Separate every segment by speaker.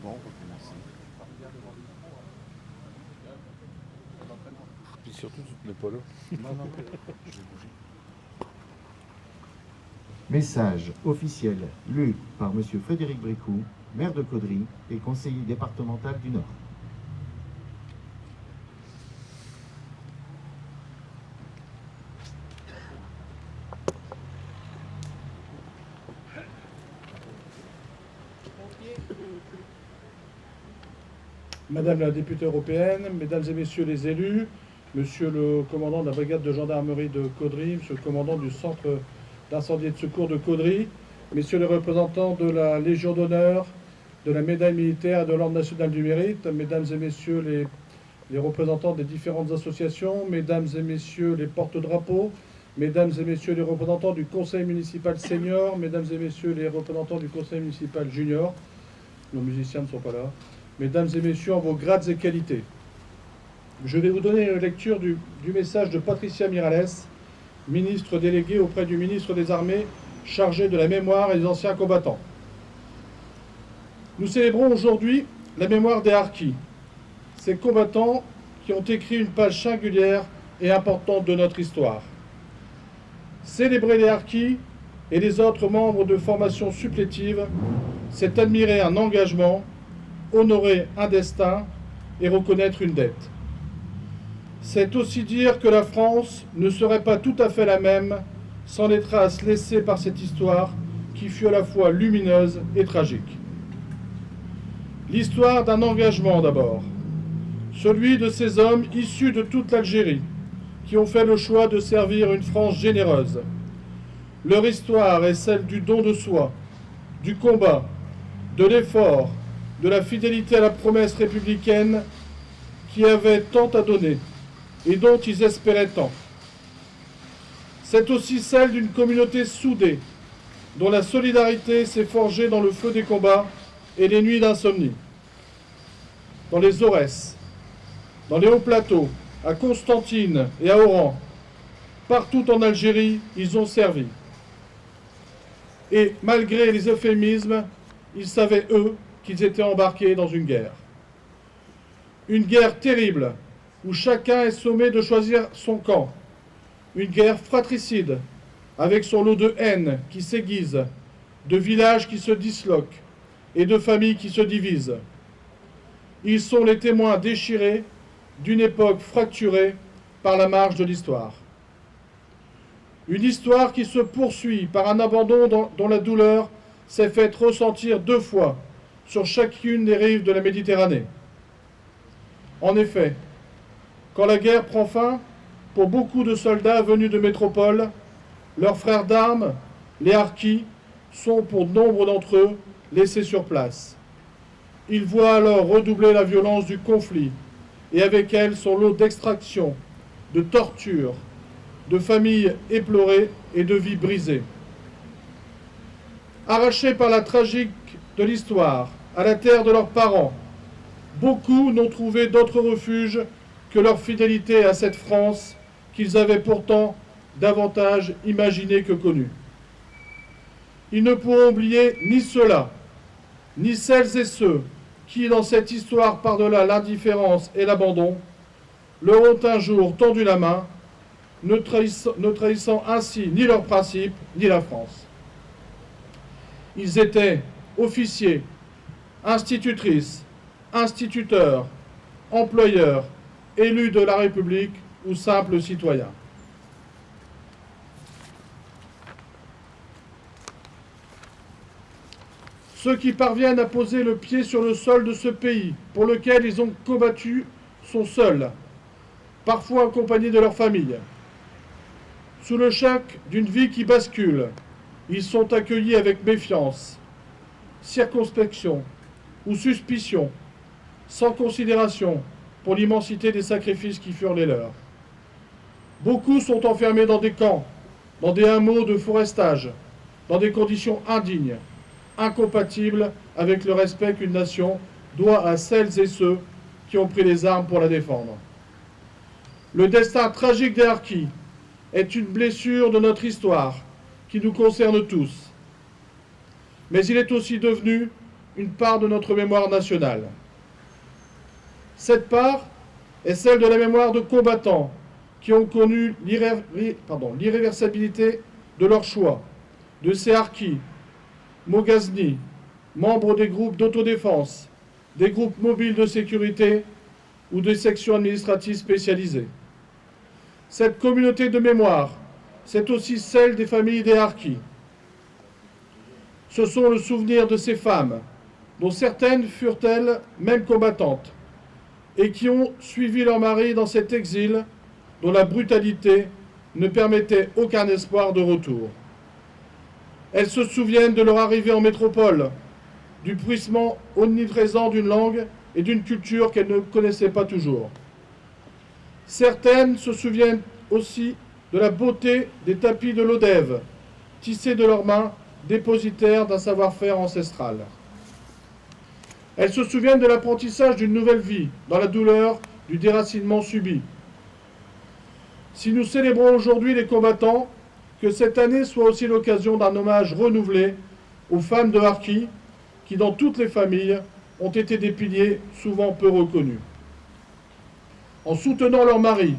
Speaker 1: Bon, on va commencer.
Speaker 2: Puis surtout, tu te mets pas là.
Speaker 1: Non, non, je vais bouger.
Speaker 3: Message officiel lu par M. Frédéric Bricout, maire de Caudry et conseiller départemental du Nord.
Speaker 4: Madame la députée européenne, mesdames et messieurs les élus, monsieur le commandant de la brigade de gendarmerie de Caudry, monsieur le commandant du centre d'incendie et de secours de Caudry, messieurs les représentants de la Légion d'honneur, de la médaille militaire et de l'ordre national du mérite, mesdames et messieurs les représentants des différentes associations, mesdames et messieurs les porte-drapeaux, mesdames et messieurs les représentants du conseil municipal senior, mesdames et messieurs les représentants du conseil municipal junior, nos musiciens ne sont pas là, mesdames et messieurs en vos grades et qualités. Je vais vous donner une lecture du message de Patricia Miralles, ministre déléguée auprès du ministre des Armées, chargé de la mémoire et des anciens combattants. Nous célébrons aujourd'hui la mémoire des harkis, ces combattants qui ont écrit une page singulière et importante de notre histoire. Célébrer les harkis et les autres membres de formations supplétives, c'est admirer un engagement, honorer un destin et reconnaître une dette. C'est aussi dire que la France ne serait pas tout à fait la même sans les traces laissées par cette histoire qui fut à la fois lumineuse et tragique. L'histoire d'un engagement d'abord, celui de ces hommes issus de toute l'Algérie qui ont fait le choix de servir une France généreuse. Leur histoire est celle du don de soi, du combat, de l'effort, de la fidélité à la promesse républicaine qui avait tant à donner et dont ils espéraient tant. C'est aussi celle d'une communauté soudée, dont la solidarité s'est forgée dans le feu des combats et les nuits d'insomnie. Dans les Aurès, dans les hauts plateaux, à Constantine et à Oran, partout en Algérie, ils ont servi. Et malgré les euphémismes, ils savaient, eux, qu'ils étaient embarqués dans une guerre. Une guerre terrible, où chacun est sommé de choisir son camp. Une guerre fratricide, avec son lot de haine qui s'aiguise, de villages qui se disloquent et de familles qui se divisent. Ils sont les témoins déchirés d'une époque fracturée par la marche de l'histoire. Une histoire qui se poursuit par un abandon dont la douleur s'est faite ressentir 2 fois sur chacune des rives de la Méditerranée. En effet, quand la guerre prend fin, pour beaucoup de soldats venus de métropole, leurs frères d'armes, les harkis, sont pour nombre d'entre eux laissés sur place. Ils voient alors redoubler la violence du conflit et avec elle son lot d'extraction, de torture, de familles éplorées et de vies brisées. Arrachés par la tragique de l'histoire à la terre de leurs parents, beaucoup n'ont trouvé d'autre refuge que leur fidélité à cette France qu'ils avaient pourtant davantage imaginée que connue. Ils ne pourront oublier ni ceux-là, ni celles et ceux qui, dans cette histoire par-delà l'indifférence et l'abandon, leur ont un jour tendu la main, ne trahissant ainsi ni leurs principes, ni la France. Ils étaient officiers, institutrices, instituteurs, employeurs, élus de la République ou simples citoyens. Ceux qui parviennent à poser le pied sur le sol de ce pays pour lequel ils ont combattu sont seuls, parfois accompagnés de leur famille. Sous le choc d'une vie qui bascule, ils sont accueillis avec méfiance, circonspection ou suspicion, sans considération pour l'immensité des sacrifices qui furent les leurs. Beaucoup sont enfermés dans des camps, dans des hameaux de forestage, dans des conditions indignes, incompatibles avec le respect qu'une nation doit à celles et ceux qui ont pris les armes pour la défendre. Le destin tragique des harkis est une blessure de notre histoire qui nous concerne tous. Mais il est aussi devenu une part de notre mémoire nationale. Cette part est celle de la mémoire de combattants qui ont connu l'irréversibilité de leur choix, de ces harkis, moghaznis, membres des groupes d'autodéfense, des groupes mobiles de sécurité ou des sections administratives spécialisées. Cette communauté de mémoire, c'est aussi celle des familles des harkis. Ce sont le souvenir de ces femmes, dont certaines furent-elles même combattantes, et qui ont suivi leur mari dans cet exil dont la brutalité ne permettait aucun espoir de retour. Elles se souviennent de leur arrivée en métropole, du bruissement omniprésent d'une langue et d'une culture qu'elles ne connaissaient pas toujours. Certaines se souviennent aussi de la beauté des tapis de l'Odève, tissés de leurs mains, dépositaires d'un savoir-faire ancestral. Elles se souviennent de l'apprentissage d'une nouvelle vie, dans la douleur du déracinement subi. Si nous célébrons aujourd'hui les combattants, que cette année soit aussi l'occasion d'un hommage renouvelé aux femmes de harkis, qui dans toutes les familles ont été des piliers souvent peu reconnus. En soutenant leurs maris,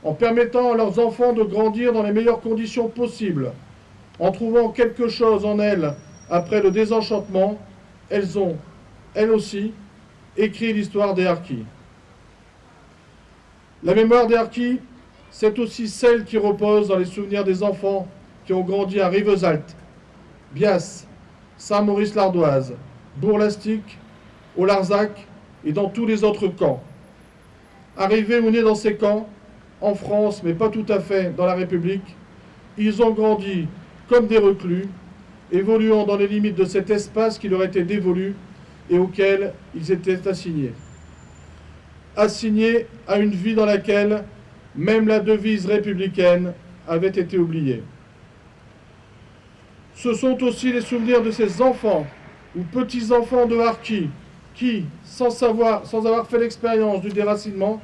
Speaker 4: en permettant à leurs enfants de grandir dans les meilleures conditions possibles, en trouvant quelque chose en elles après le désenchantement, elles ont, elles aussi, écrit l'histoire des harkis. La mémoire des harkis, c'est aussi celle qui repose dans les souvenirs des enfants qui ont grandi à Rivesaltes, Bias, Saint-Maurice-l'Ardoise, Bourg-Lastic, au Larzac et dans tous les autres camps. Arrivés ou nés dans ces camps, en France, mais pas tout à fait dans la République, ils ont grandi comme des reclus, évoluant dans les limites de cet espace qui leur était dévolu et auquel ils étaient assignés. Assignés à une vie dans laquelle même la devise républicaine avait été oubliée. Ce sont aussi les souvenirs de ces enfants ou petits-enfants de harkis qui, sans avoir fait l'expérience du déracinement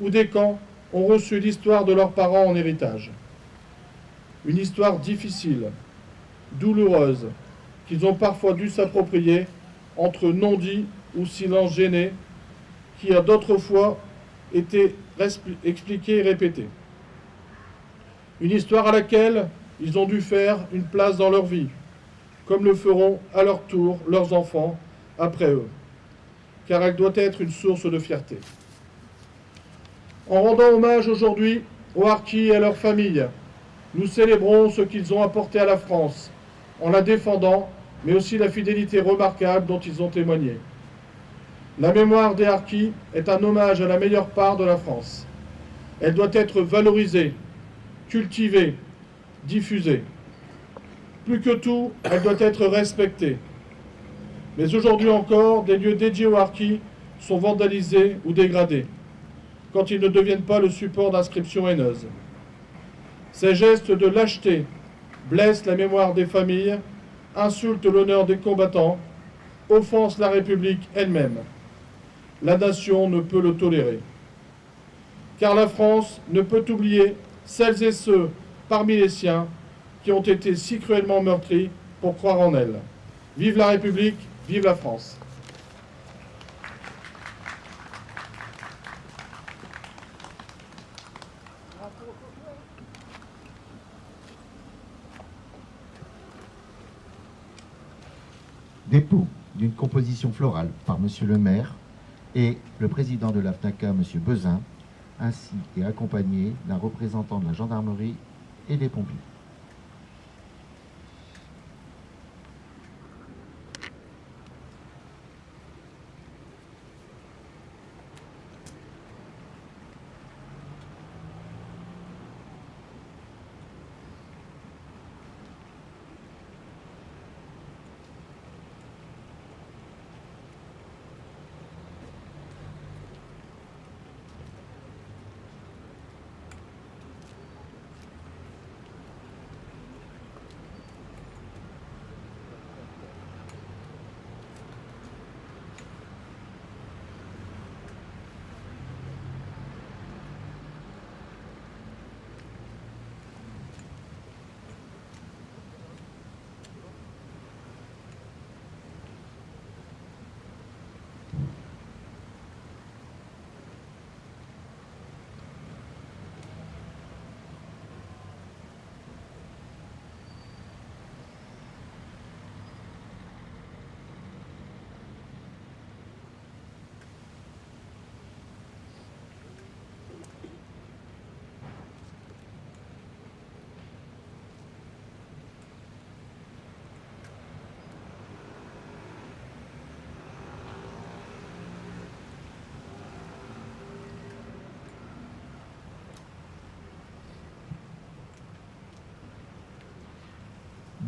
Speaker 4: ou des camps, ont reçu l'histoire de leurs parents en héritage. Une histoire difficile, douloureuse, qu'ils ont parfois dû s'approprier entre non-dits ou silence gêné, qui a d'autres fois été expliquée et répétée. Une histoire à laquelle ils ont dû faire une place dans leur vie, comme le feront à leur tour leurs enfants après eux, car elle doit être une source de fierté. En rendant hommage aujourd'hui aux harkis et à leurs familles, nous célébrons ce qu'ils ont apporté à la France, en la défendant, mais aussi la fidélité remarquable dont ils ont témoigné. La mémoire des harkis est un hommage à la meilleure part de la France. Elle doit être valorisée, cultivée, diffusée. Plus que tout, elle doit être respectée. Mais aujourd'hui encore, des lieux dédiés aux harkis sont vandalisés ou dégradés, quand ils ne deviennent pas le support d'inscriptions haineuses. Ces gestes de lâcheté blessent la mémoire des familles, insultent l'honneur des combattants, offensent la République elle-même. La nation ne peut le tolérer. Car la France ne peut oublier celles et ceux parmi les siens qui ont été si cruellement meurtris pour croire en elle. Vive la République, vive la France.
Speaker 3: Dépôt d'une composition florale par Monsieur le maire et le président de la FNACA, Monsieur Bezin, ainsi et accompagné d'un représentant de la gendarmerie et des pompiers.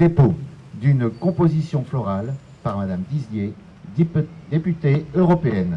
Speaker 3: Dépôt d'une composition florale par Madame Dizier, députée européenne.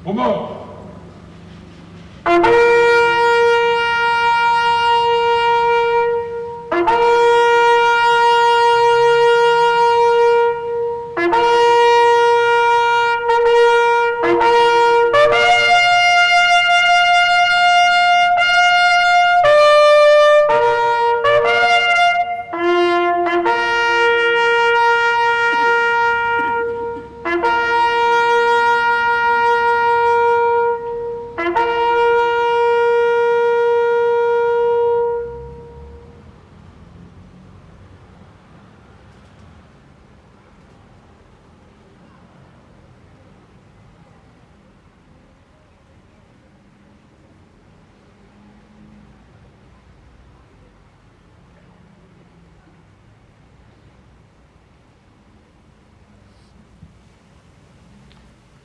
Speaker 2: Moment.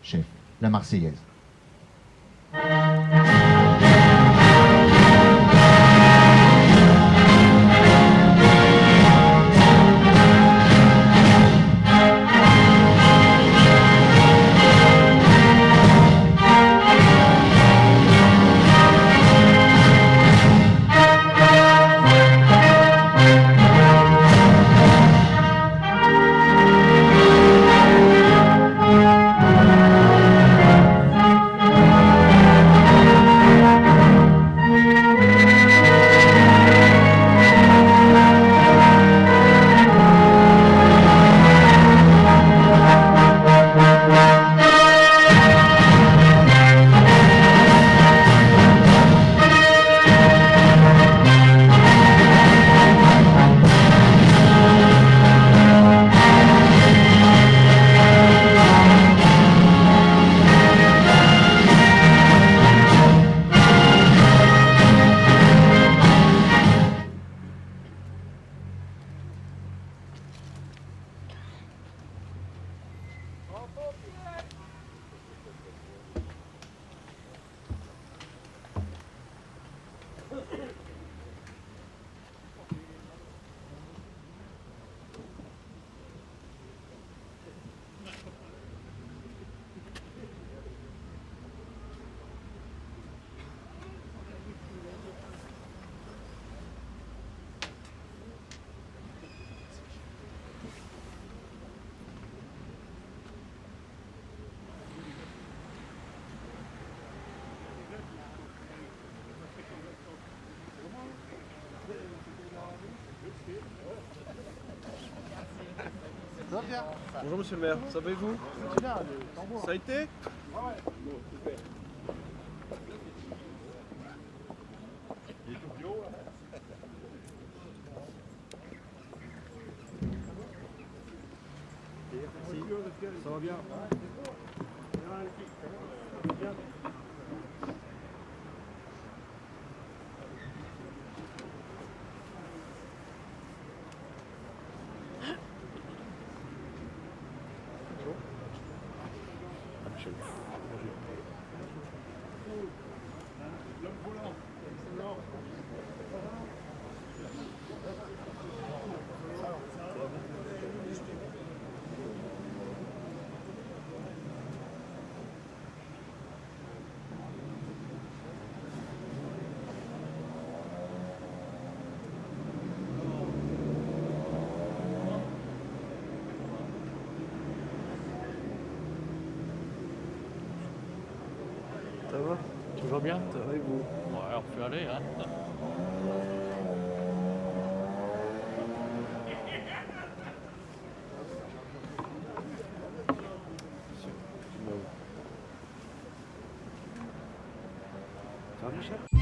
Speaker 3: Chef, la Marseillaise.
Speaker 5: Bonjour monsieur le maire, ça va et vous? Ça a été? Ça va bien? Ça va?
Speaker 1: Tout va bien?
Speaker 5: Ça va et vous?
Speaker 1: Ouais, on peut aller, hein.
Speaker 5: Michel.